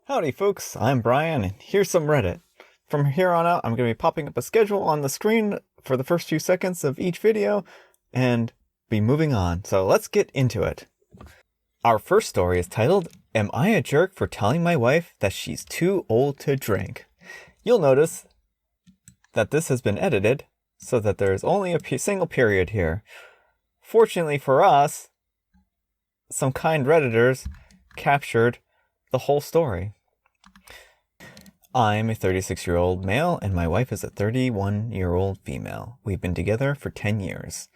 Howdy folks, I'm Brian, and here's some Reddit. From here on out, I'm going to be popping up a schedule on the screen for the first few seconds of each video, and be moving on. So let's get into it. Our first story is titled, Am I a Jerk for Telling My Wife That She's Too Old to Drink? You'll notice that this has been edited so that there is only a single period here. Fortunately for us, some kind Redditors captured the whole story. I'm a 36-year-old male and my wife is a 31-year-old female. We've been together for 10 years.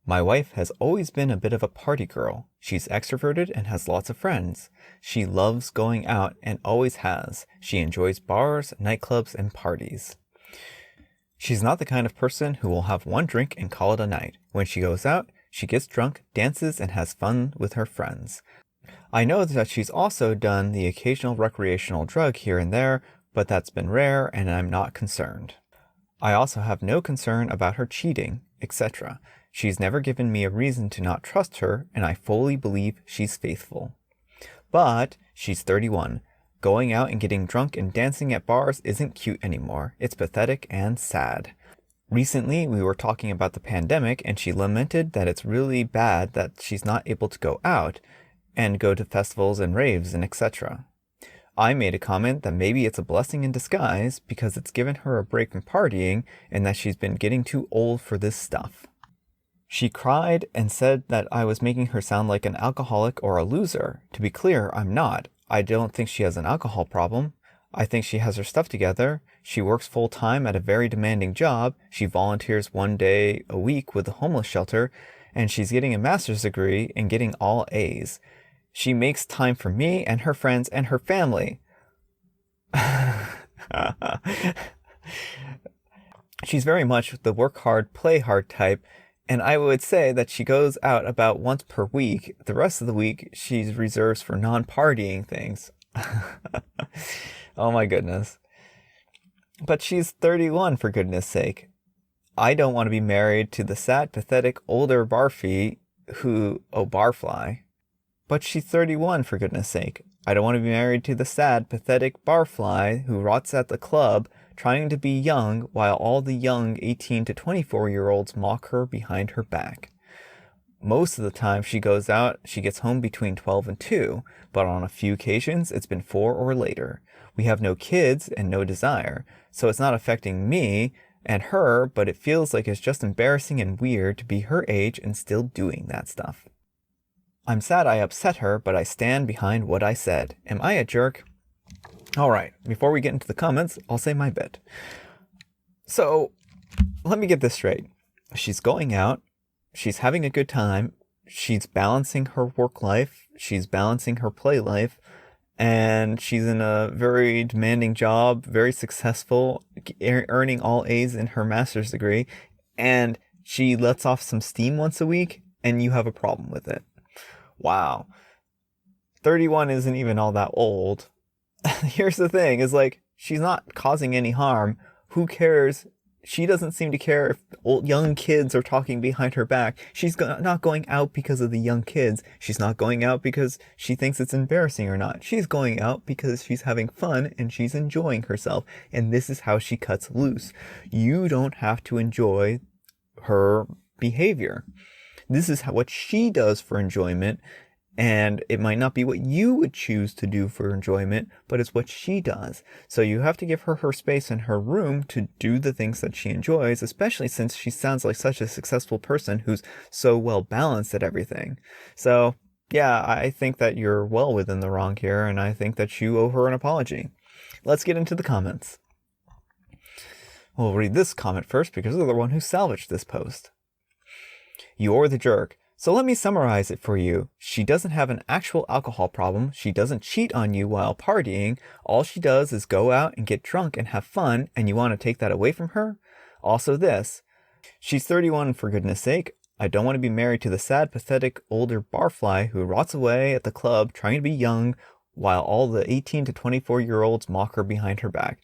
My wife has always been a bit of a party girl. She's extroverted and has lots of friends. She loves going out and always has. She enjoys bars, nightclubs, and parties. She's not the kind of person who will have one drink and call it a night. When she goes out, she gets drunk, dances, and has fun with her friends. I know that she's also done the occasional recreational drug here and there, but that's been rare and I'm not concerned. I also have no concern about her cheating, etc. She's never given me a reason to not trust her, and I fully believe she's faithful. But she's 31. Going out and getting drunk and dancing at bars isn't cute anymore. It's pathetic and sad. Recently, we were talking about the pandemic, and she lamented that it's really bad that she's not able to go out and go to festivals and raves and etc. I made a comment that maybe it's a blessing in disguise because it's given her a break from partying and that she's been getting too old for this stuff. She cried and said that I was making her sound like an alcoholic or a loser. To be clear, I'm not. I don't think she has an alcohol problem. I think she has her stuff together. She works full-time at a very demanding job. She volunteers 1 day a week with the homeless shelter, and she's getting a master's degree and getting all A's. She makes time for me and her friends and her family. She's very much the work hard, play hard type, and I would say that she goes out about once per week. The rest of the week, she reserves for non-partying things. Oh my goodness. But she's 31, for goodness sake. I don't want to be married to the sad, pathetic, older barfly barfly. But she's 31, for goodness sake. I don't want to be married to the sad, pathetic barfly who rots at the club trying to be young while all the young 18 to 24-year-olds mock her behind her back. Most of the time she goes out, she gets home between 12 and 2, but on a few occasions it's been 4 or later. We have no kids and no desire, so it's not affecting me and her, but it feels like it's just embarrassing and weird to be her age and still doing that stuff. I'm sad I upset her, but I stand behind what I said. Am I a jerk? Alright, before we get into the comments, I'll say my bit. So, let me get this straight. She's going out, she's having a good time, she's balancing her work life, she's balancing her play life, and she's in a very demanding job, very successful, earning all A's in her master's degree, and she lets off some steam once a week, and you have a problem with it. Wow. 31 isn't even all that old. Here's the thing, is like, she's not causing any harm. Who cares? She doesn't seem to care if young kids are talking behind her back. She's not going out because of the young kids. She's not going out because she thinks it's embarrassing or not. She's going out because she's having fun and she's enjoying herself. And this is how she cuts loose. You don't have to enjoy her behavior. This is what she does for enjoyment, and it might not be what you would choose to do for enjoyment, but it's what she does. So you have to give her her space and her room to do the things that she enjoys, especially since she sounds like such a successful person who's so well balanced at everything. So yeah, I think that you're well within the wrong here, and I think that you owe her an apology. Let's get into the comments. We'll read this comment first because they're the one who salvaged this post. You're the jerk. So let me summarize it for you. She doesn't have an actual alcohol problem. She doesn't cheat on you while partying. All she does is go out and get drunk and have fun, and you want to take that away from her? Also this. She's 31, for goodness sake. I don't want to be married to the sad, pathetic, older barfly who rots away at the club trying to be young while all the 18 to 24-year-olds mock her behind her back.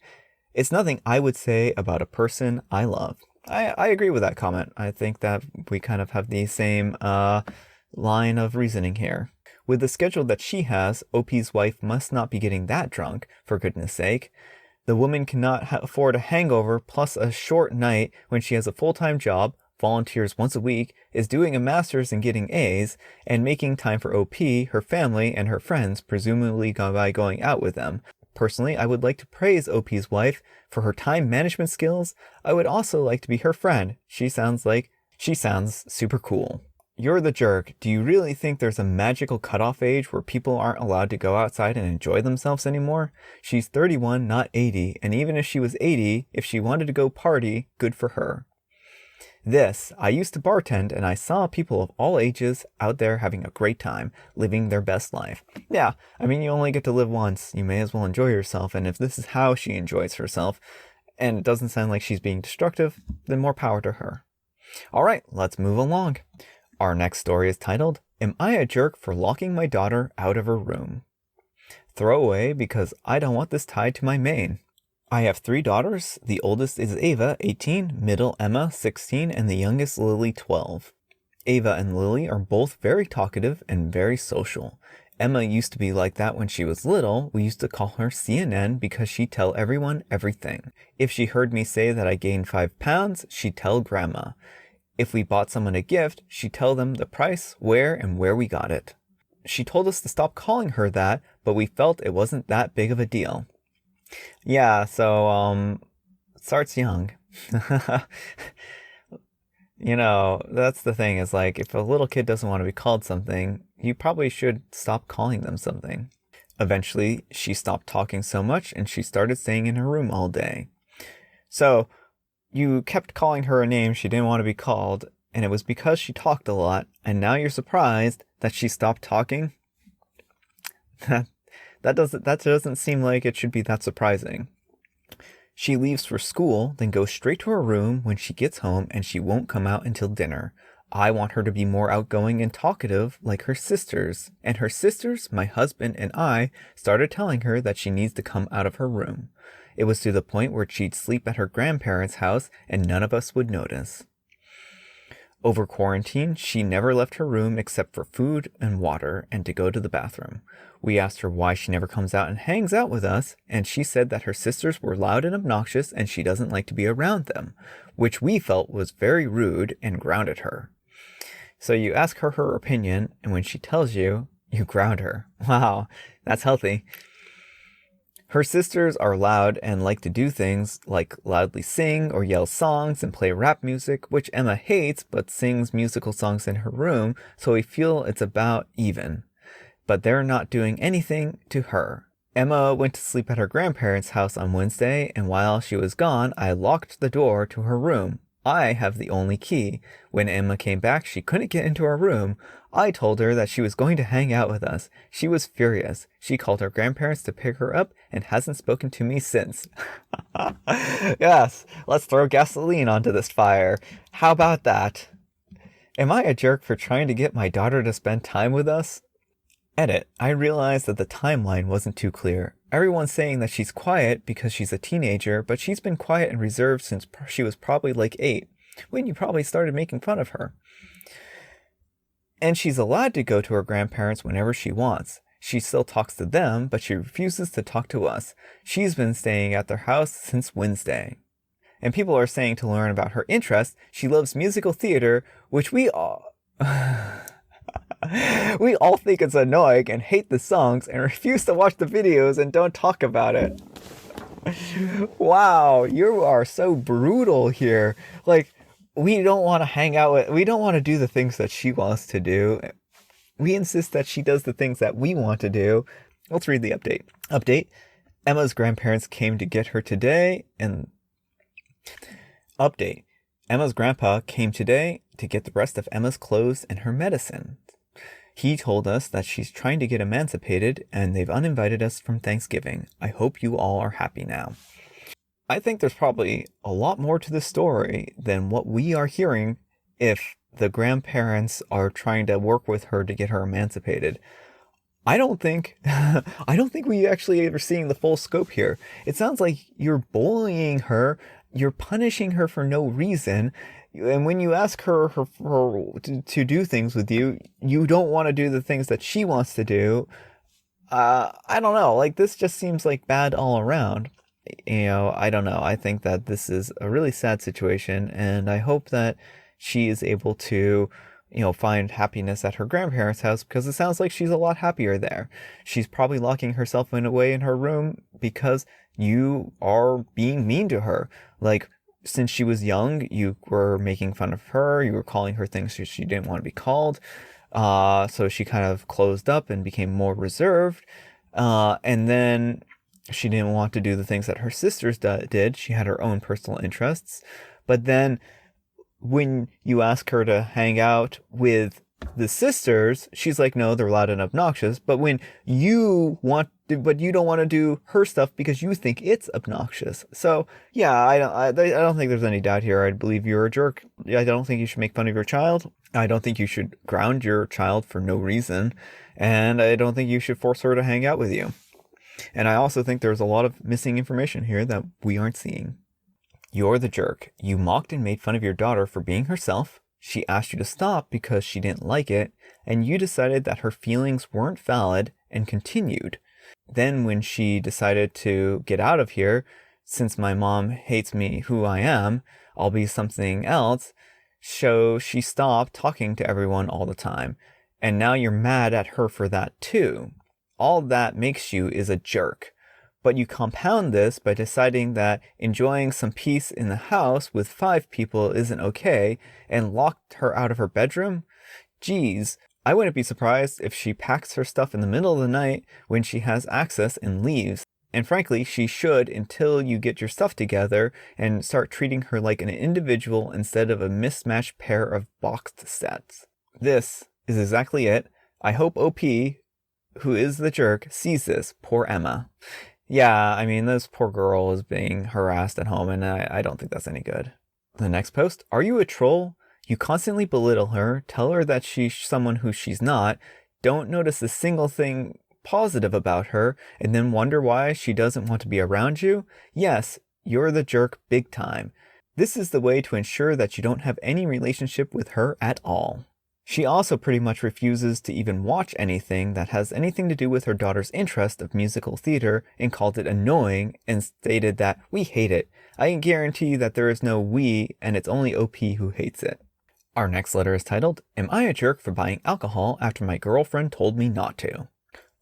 It's nothing I would say about a person I love. I agree with that comment. I think that we kind of have the same line of reasoning here. With the schedule that she has, OP's wife must not be getting that drunk, for goodness sake. The woman cannot afford a hangover plus a short night when she has a full-time job, volunteers once a week, is doing a master's and getting A's, and making time for OP, her family, and her friends, presumably by going out with them. Personally, I would like to praise OP's wife for her time management skills. I would also like to be her friend. She sounds super cool. You're the jerk. Do you really think there's a magical cutoff age where people aren't allowed to go outside and enjoy themselves anymore? She's 31, not 80, and even if she was 80, if she wanted to go party, good for her. I used to bartend and I saw people of all ages out there having a great time, living their best life. Yeah, I mean, you only get to live once. You may as well enjoy yourself, and if this is how she enjoys herself, and it doesn't sound like she's being destructive, then more power to her. Alright, let's move along. Our next story is titled, Am I a Jerk for Locking My Daughter Out of Her Room? Throwaway because I don't want this tied to my main. I have 3 daughters. The oldest is Ava, 18, middle Emma, 16, and the youngest Lily, 12. Ava and Lily are both very talkative and very social. Emma used to be like that when she was little. We used to call her CNN because she'd tell everyone everything. If she heard me say that I gained 5 pounds, she'd tell Grandma. If we bought someone a gift, she'd tell them the price, where, and where we got it. She told us to stop calling her that, but we felt it wasn't that big of a deal. Yeah, so, it starts young. You know, that's the thing, is like, if a little kid doesn't want to be called something, you probably should stop calling them something. Eventually, she stopped talking so much, and she started staying in her room all day. So, you kept calling her a name she didn't want to be called, and it was because she talked a lot, and now you're surprised that she stopped talking? That doesn't seem like it should be that surprising. She leaves for school, then goes straight to her room when she gets home, and she won't come out until dinner. I want her to be more outgoing and talkative like her sisters, and her sisters, my husband, and I started telling her that she needs to come out of her room. It was to the point where she'd sleep at her grandparents' house and none of us would notice. Over quarantine, she never left her room except for food and water and to go to the bathroom. We asked her why she never comes out and hangs out with us, and she said that her sisters were loud and obnoxious and she doesn't like to be around them, which we felt was very rude and grounded her. So you ask her her opinion, and when she tells you, you ground her. Wow, that's healthy. Her sisters are loud and like to do things like loudly sing or yell songs and play rap music, which Emma hates but sings musical songs in her room, so we feel it's about even. But they're not doing anything to her. Emma went to sleep at her grandparents' house on Wednesday, and while she was gone, I locked the door to her room. I have the only key. When Emma came back, she couldn't get into her room. I told her that she was going to hang out with us. She was furious. She called her grandparents to pick her up and hasn't spoken to me since. Yes, let's throw gasoline onto this fire. How about that? Am I a jerk for trying to get my daughter to spend time with us? Edit. I realized that the timeline wasn't too clear. Everyone's saying that she's quiet because she's a teenager, but she's been quiet and reserved since she was probably like 8, when you probably started making fun of her. And she's allowed to go to her grandparents whenever she wants. She still talks to them, but she refuses to talk to us. She's been staying at their house since Wednesday. And people are saying to learn about her interests, she loves musical theater, which we all... We all think it's annoying and hate the songs and refuse to watch the videos and don't talk about it. Wow, you are so brutal here. Like, we don't want to hang out with, we don't want to do the things that she wants to do. We insist that she does the things that we want to do. Let's read the update. Update. Emma's grandparents came to get her today and... Update. Emma's grandpa came today to get the rest of Emma's clothes and her medicine. He told us that she's trying to get emancipated and they've uninvited us from Thanksgiving. I hope you all are happy now. I think there's probably a lot more to the story than what we are hearing if the grandparents are trying to work with her to get her emancipated. I don't think we actually are seeing the full scope here. It sounds like you're bullying her, you're punishing her for no reason. And when you ask her, to do things with you, you don't want to do the things that she wants to do. I don't know. Like, this just seems like bad all around. I don't know. I think that this is a really sad situation, and I hope that she is able to, find happiness at her grandparents' house, because it sounds like she's a lot happier there. She's probably locking herself away in her room because you are being mean to her. Like, since she was young, you were making fun of her. You were calling her things she didn't want to be called. So she kind of closed up and became more reserved. And then she didn't want to do the things that her sisters did. She had her own personal interests. But then when you ask her to hang out with the sisters, she's like, no, they're loud and obnoxious. But when you don't want to do her stuff because you think it's obnoxious. So yeah, I don't think there's any doubt here. I believe you're a jerk. I don't think you should make fun of your child. I don't think you should ground your child for no reason. And I don't think you should force her to hang out with you. And I also think there's a lot of missing information here that we aren't seeing. You're the jerk. You mocked and made fun of your daughter for being herself. She asked you to stop because she didn't like it, and you decided that her feelings weren't valid and continued. Then when she decided to get out of here, since my mom hates me who I am, I'll be something else, so she stopped talking to everyone all the time. And now you're mad at her for that too. All that makes you is a jerk. But you compound this by deciding that enjoying some peace in the house with 5 people isn't okay and locked her out of her bedroom? Geez, I wouldn't be surprised if she packs her stuff in the middle of the night when she has access and leaves. And frankly, she should until you get your stuff together and start treating her like an individual instead of a mismatched pair of boxed sets. This is exactly it. I hope OP, who is the jerk, sees this. Poor Emma. Yeah, I mean, this poor girl is being harassed at home, and I don't think that's any good. The next post, are you a troll? You constantly belittle her, tell her that she's someone who she's not, don't notice a single thing positive about her, and then wonder why she doesn't want to be around you? Yes, you're the jerk big time. This is the way to ensure that you don't have any relationship with her at all. She also pretty much refuses to even watch anything that has anything to do with her daughter's interest of musical theater and called it annoying and stated that we hate it. I can guarantee that there is no we and it's only OP who hates it. Our next letter is titled, Am I a jerk for buying alcohol after my girlfriend told me not to?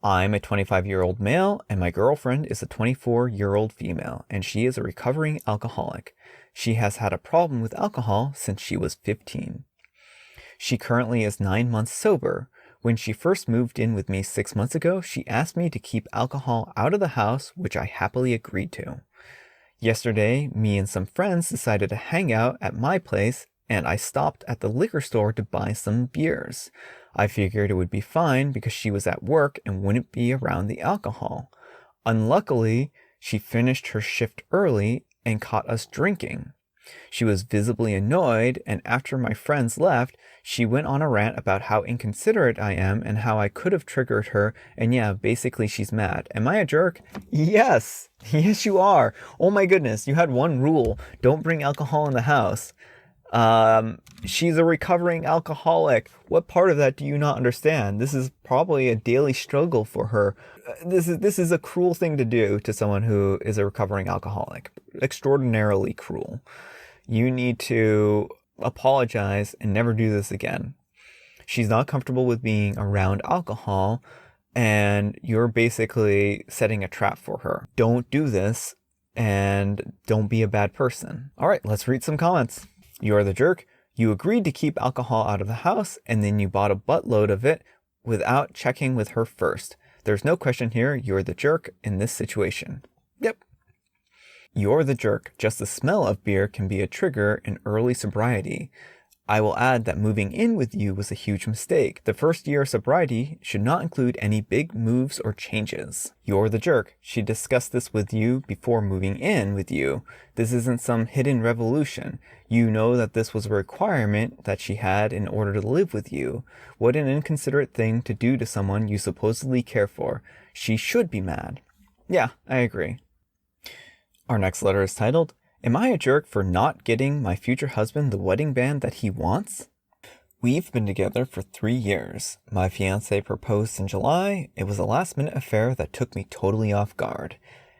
I'm a 25-year-old male and my girlfriend is a 24-year-old female and she is a recovering alcoholic. She has had a problem with alcohol since she was 15. She currently is 9 months sober. When she first moved in with me 6 months ago, she asked me to keep alcohol out of the house, which I happily agreed to. Yesterday, me and some friends decided to hang out at my place, and I stopped at the liquor store to buy some beers. I figured it would be fine because she was at work and wouldn't be around the alcohol. Unluckily, she finished her shift early and caught us drinking. She was visibly annoyed, and after my friends left, she went on a rant about how inconsiderate I am and how I could have triggered her, and yeah, basically she's mad. Am I a jerk? Yes! Yes, you are! Oh my goodness, you had one rule. Don't bring alcohol in the house. She's a recovering alcoholic. What part of that do you not understand? This is probably a daily struggle for her. This is a cruel thing to do to someone who is a recovering alcoholic. Extraordinarily cruel. You need to apologize and never do this again. She's not comfortable with being around alcohol, and you're basically setting a trap for her. Don't do this, and don't be a bad person. All right, let's read some comments. You're the jerk. You agreed to keep alcohol out of the house, and then you bought a buttload of it without checking with her first. There's no question here. You're the jerk in this situation. Yep. You're the jerk. Just the smell of beer can be a trigger in early sobriety. I will add that moving in with you was a huge mistake. The first year of sobriety should not include any big moves or changes. You're the jerk. She discussed this with you before moving in with you. This isn't some hidden revolution. You know that this was a requirement that she had in order to live with you. What an inconsiderate thing to do to someone you supposedly care for. She should be mad. Yeah, I agree. Our next letter is titled, Am I a jerk for not getting my future husband the wedding band that he wants? We've been together for 3 years. My fiance proposed in July. It was a last-minute affair that took me totally off guard.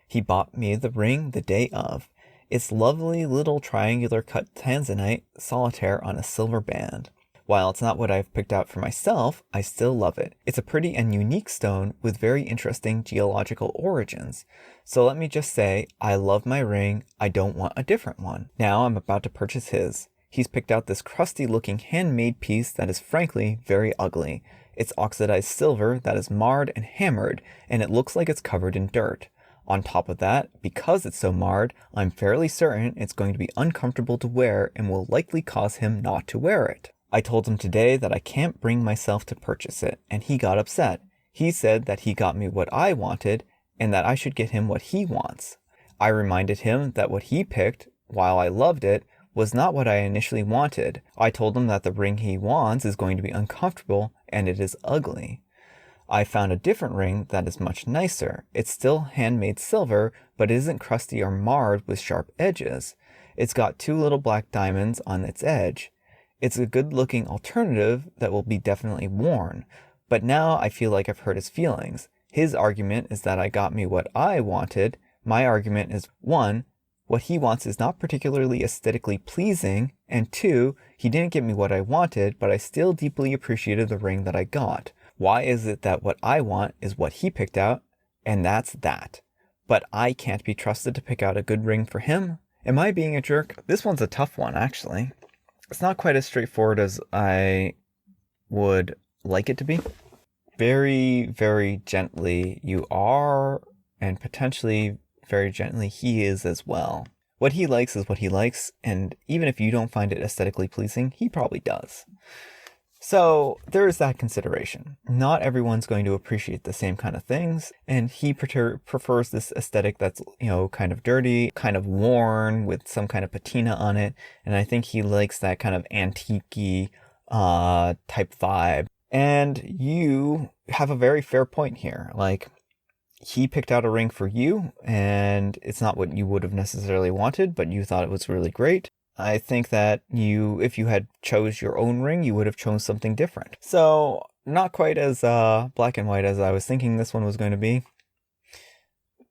He bought me the ring the day of. It's lovely little triangular cut tanzanite solitaire on a silver band. While it's not what I've picked out for myself, I still love it. It's a pretty and unique stone with very interesting geological origins. So let me just say, I love my ring. I don't want a different one. Now I'm about to purchase his. He's picked out this crusty looking handmade piece that is frankly very ugly. It's oxidized silver that is marred and hammered, and it looks like it's covered in dirt. On top of that, because it's so marred, I'm fairly certain it's going to be uncomfortable to wear and will likely cause him not to wear it. I told him today that I can't bring myself to purchase it, and he got upset. He said that he got me what I wanted, and that I should get him what he wants. I reminded him that what he picked, while I loved it, was not what I initially wanted. I told him that the ring he wants is going to be uncomfortable, and it is ugly. I found a different ring that is much nicer. It's still handmade silver, but it isn't crusty or marred with sharp edges. It's got 2 little black diamonds on its edge. It's a good-looking alternative that will be definitely worn, but now I feel like I've hurt his feelings. His argument is that I got me what I wanted. My argument is 1, what he wants is not particularly aesthetically pleasing, and 2, he didn't get me what I wanted, but I still deeply appreciated the ring that I got. Why is it that what I want is what he picked out, and that's that? But I can't be trusted to pick out a good ring for him? Am I being a jerk? This one's a tough one, actually. It's not quite as straightforward as I would like it to be. Very, very gently you are, and potentially very gently he is as well. What he likes is what he likes, and even if you don't find it aesthetically pleasing, he probably does. So there is that consideration. Not everyone's going to appreciate the same kind of things, and he prefers this aesthetic that's, kind of dirty, kind of worn with some kind of patina on it, and I think he likes that kind of antique-y type vibe. And you have a very fair point here. Like, he picked out a ring for you, and it's not what you would have necessarily wanted, but you thought it was really great. I think that if you had chose your own ring, you would have chosen something different. So, not quite as black and white as I was thinking this one was going to be.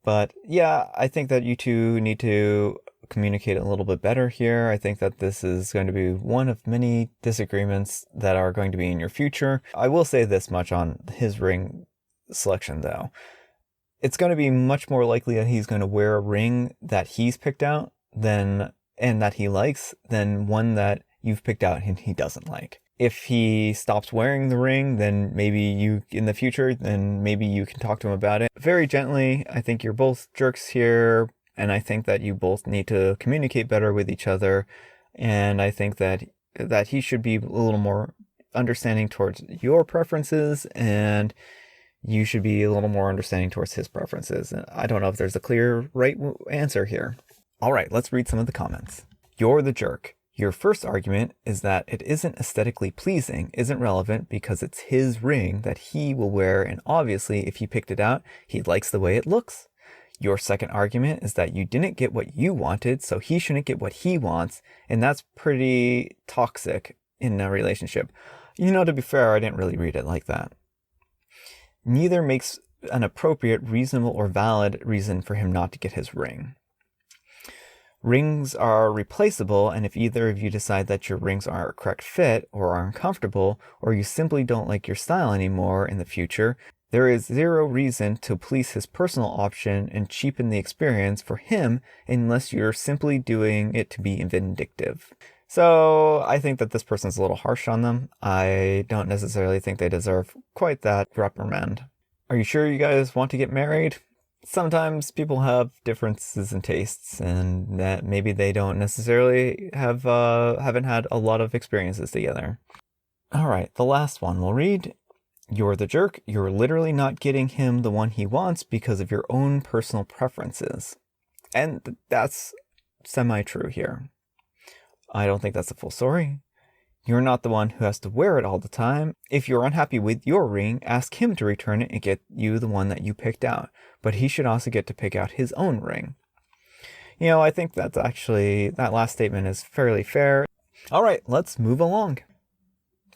But yeah, I think that you two need to communicate a little bit better here. I think that this is going to be one of many disagreements that are going to be in your future. I will say this much on his ring selection, though. It's going to be much more likely that he's going to wear a ring that he's picked out and that he likes than one that you've picked out and he doesn't like. If he stops wearing the ring, then maybe you can talk to him about it very gently. I think you're both jerks here, and I think that you both need to communicate better with each other. And I think that he should be a little more understanding towards your preferences, and you should be a little more understanding towards his preferences. And I don't know if there's a clear right answer here. All right, let's read some of the comments. You're the jerk. Your first argument is that it isn't aesthetically pleasing, isn't relevant because it's his ring that he will wear, and obviously if he picked it out, he likes the way it looks. Your second argument is that you didn't get what you wanted, so he shouldn't get what he wants, and that's pretty toxic in a relationship. To be fair, I didn't really read it like that. Neither makes an appropriate, reasonable, or valid reason for him not to get his ring. Rings are replaceable, and if either of you decide that your rings aren't a correct fit or are uncomfortable, or you simply don't like your style anymore in the future, there is zero reason to police his personal option and cheapen the experience for him unless you're simply doing it to be vindictive. So I think that this person's a little harsh on them. I don't necessarily think they deserve quite that reprimand. Are you sure you guys want to get married? Sometimes people have differences in tastes, and that maybe they don't necessarily haven't had a lot of experiences together. All right, the last one we'll read. You're the jerk. You're literally not getting him the one he wants because of your own personal preferences. And that's semi-true here. I don't think that's the full story. You're not the one who has to wear it all the time. If you're unhappy with your ring, ask him to return it and get you the one that you picked out. But he should also get to pick out his own ring. I think that's actually, that last statement is fairly fair. All right, let's move along.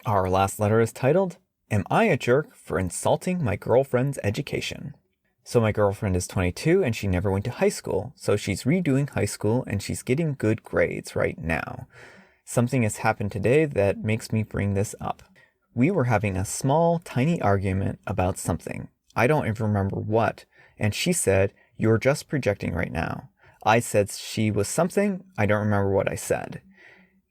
Our last letter is titled, Am I a Jerk for Insulting My Girlfriend's Education? So my girlfriend is 22 and she never went to high school. So she's redoing high school and she's getting good grades right now. Something has happened today that makes me bring this up. We were having a small, tiny argument about something. I don't even remember what. And she said, "You're just projecting right now." I said she was something. I don't remember what I said.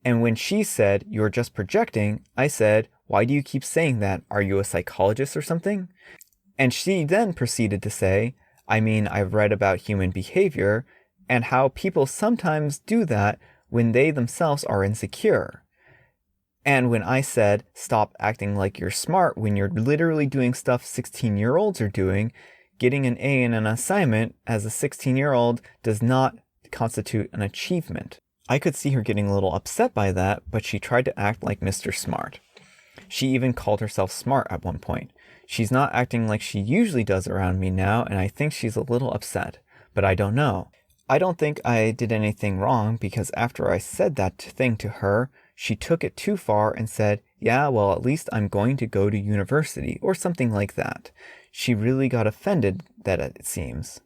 And when she said, "You're just projecting," I said, "Why do you keep saying that? Are you a psychologist or something?" And she then proceeded to say, "I mean, I've read about human behavior and how people sometimes do that when they themselves are insecure." And when I said, "Stop acting like you're smart when you're literally doing stuff 16-year-olds are doing," getting an A in an assignment as a 16-year-old does not constitute an achievement. I could see her getting a little upset by that, but she tried to act like Mr. Smart. She even called herself smart at one point. She's not acting like she usually does around me now, and I think she's a little upset, but I don't know. I don't think I did anything wrong because after I said that thing to her, she took it too far and said, "Yeah, well, at least I'm going to go to university," or something like that. She really got offended, that it seems.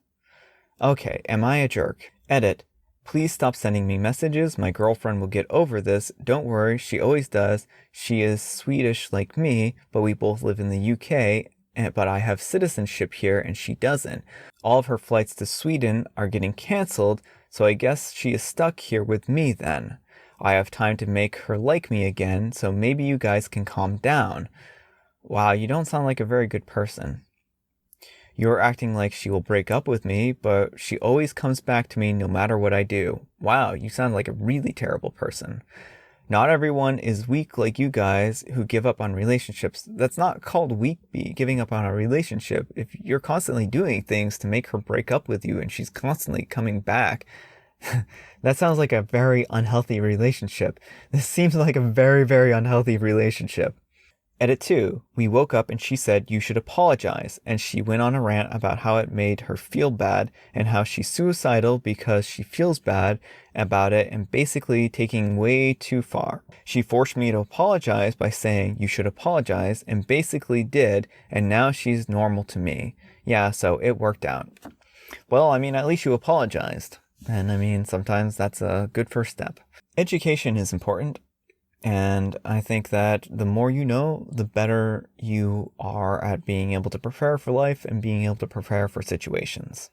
Okay, am I a jerk? Edit. Please stop sending me messages. My girlfriend will get over this. Don't worry, she always does. She is Swedish like me, but we both live in the UK, but I have citizenship here and she doesn't. All of her flights to Sweden are getting canceled, so I guess she is stuck here with me then. I have time to make her like me again, so maybe you guys can calm down. Wow, you don't sound like a very good person. You're acting like she will break up with me, but she always comes back to me no matter what I do. Wow, you sound like a really terrible person. Not everyone is weak like you guys who give up on relationships. That's not called weak, giving up on a relationship. If you're constantly doing things to make her break up with you and she's constantly coming back, that sounds like a very unhealthy relationship. This seems like a very, very unhealthy relationship. Edit 2. We woke up and she said, "You should apologize." And she went on a rant about how it made her feel bad and how she's suicidal because she feels bad about it and basically taking way too far. She forced me to apologize by saying, "You should apologize," and basically did, and now she's normal to me. Yeah, so it worked out. Well, I mean, at least you apologized. And I mean, sometimes that's a good first step. Education is important. And I think that the more you know, the better you are at being able to prepare for life and being able to prepare for situations.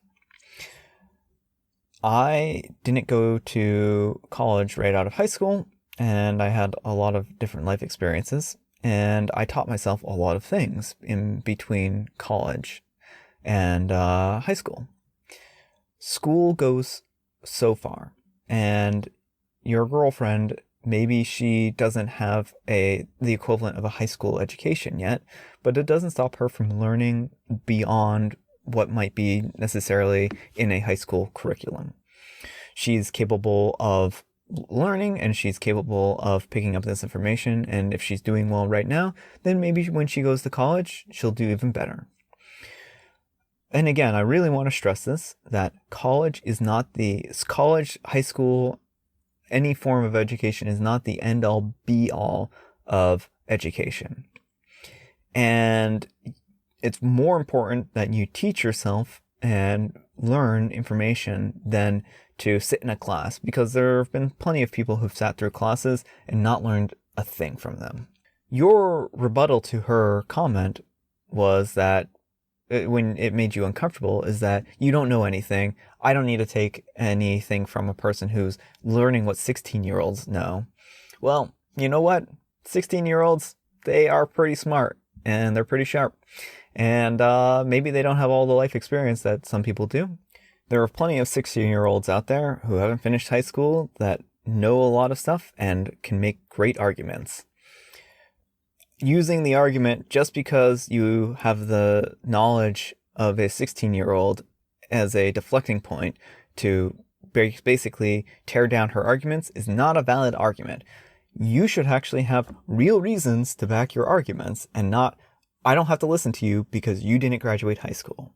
I didn't go to college right out of high school, and I had a lot of different life experiences, and I taught myself a lot of things in between college and high school. School goes so far, and your girlfriend, maybe she doesn't have the equivalent of a high school education yet, but it doesn't stop her from learning beyond what might be necessarily in a high school curriculum. She's capable of learning and she's capable of picking up this information, and if she's doing well right now, then maybe when she goes to college, she'll do even better. And again, I really want to stress this, that college, high school, any form of education is not the end-all be-all of education. And it's more important that you teach yourself and learn information than to sit in a class, because there have been plenty of people who've sat through classes and not learned a thing from them. Your rebuttal to her comment was that when it made you uncomfortable is that you don't know anything. I don't need to take anything from a person who's learning what 16-year-olds know. Well, you know what? 16-year-olds, they are pretty smart and they're pretty sharp. And maybe they don't have all the life experience that some people do. There are plenty of 16-year-olds out there who haven't finished high school that know a lot of stuff and can make great arguments. Using the argument just because you have the knowledge of a 16-year-old as a deflecting point to basically tear down her arguments is not a valid argument. You should actually have real reasons to back your arguments and not, "I don't have to listen to you because you didn't graduate high school."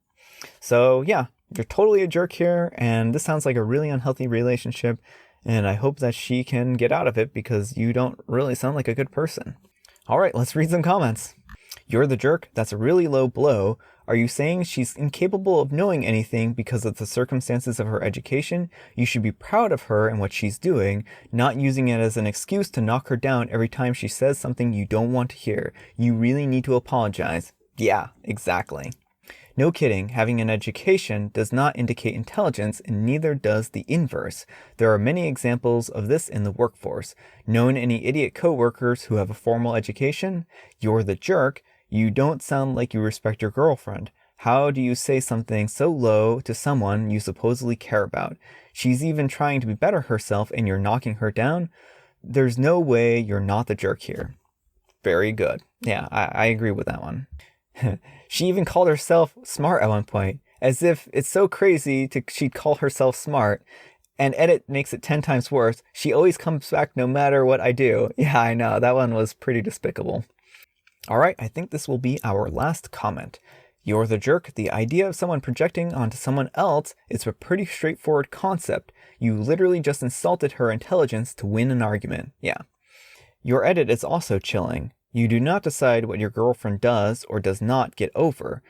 So yeah, You're totally a jerk here, and this sounds like a really unhealthy relationship, and I hope that she can get out of it because you don't really sound like a good person. All right, let's read some comments. You're the jerk. That's a really low blow. Are you saying she's incapable of knowing anything because of the circumstances of her education? You should be proud of her and what she's doing, not using it as an excuse to knock her down every time she says something you don't want to hear. You really need to apologize. Yeah, exactly. No kidding, having an education does not indicate intelligence, and neither does the inverse. There are many examples of this in the workforce. Known any idiot coworkers who have a formal education? You're the jerk. You don't sound like you respect your girlfriend. How do you say something so low to someone you supposedly care about? She's even trying to be better herself and you're knocking her down? There's no way you're not the jerk here. Very good. Yeah, I agree with that one. She even called herself smart at one point, as if it's so crazy she'd call herself smart. And edit makes it 10 times worse. She always comes back no matter what I do. Yeah, I know. That one was pretty despicable. All right, I think this will be our last comment. You're the jerk. The idea of someone projecting onto someone else is a pretty straightforward concept. You literally just insulted her intelligence to win an argument. Yeah. Your edit is also chilling. You do not decide what your girlfriend does or does not get over.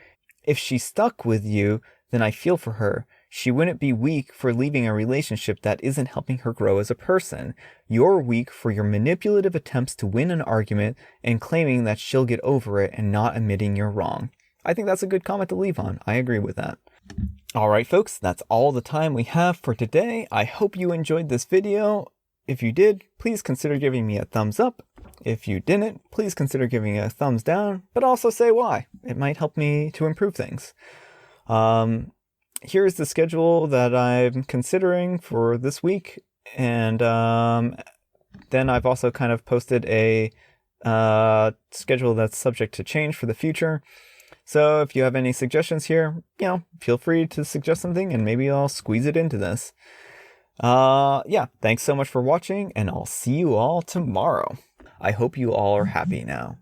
If she's stuck with you, then I feel for her. She wouldn't be weak for leaving a relationship that isn't helping her grow as a person. You're weak for your manipulative attempts to win an argument and claiming that she'll get over it and not admitting you're wrong. I think that's a good comment to leave on. I agree with that. All right, folks, that's all the time we have for today. I hope you enjoyed this video. If you did, please consider giving me a thumbs up. If you didn't, please consider giving a thumbs down, but also say why. It might help me to improve things. Here's the schedule that I'm considering for this week. And then I've also kind of posted a schedule that's subject to change for the future. So if you have any suggestions here, feel free to suggest something and maybe I'll squeeze it into this. Yeah, thanks so much for watching and I'll see you all tomorrow. I hope you all are happy now.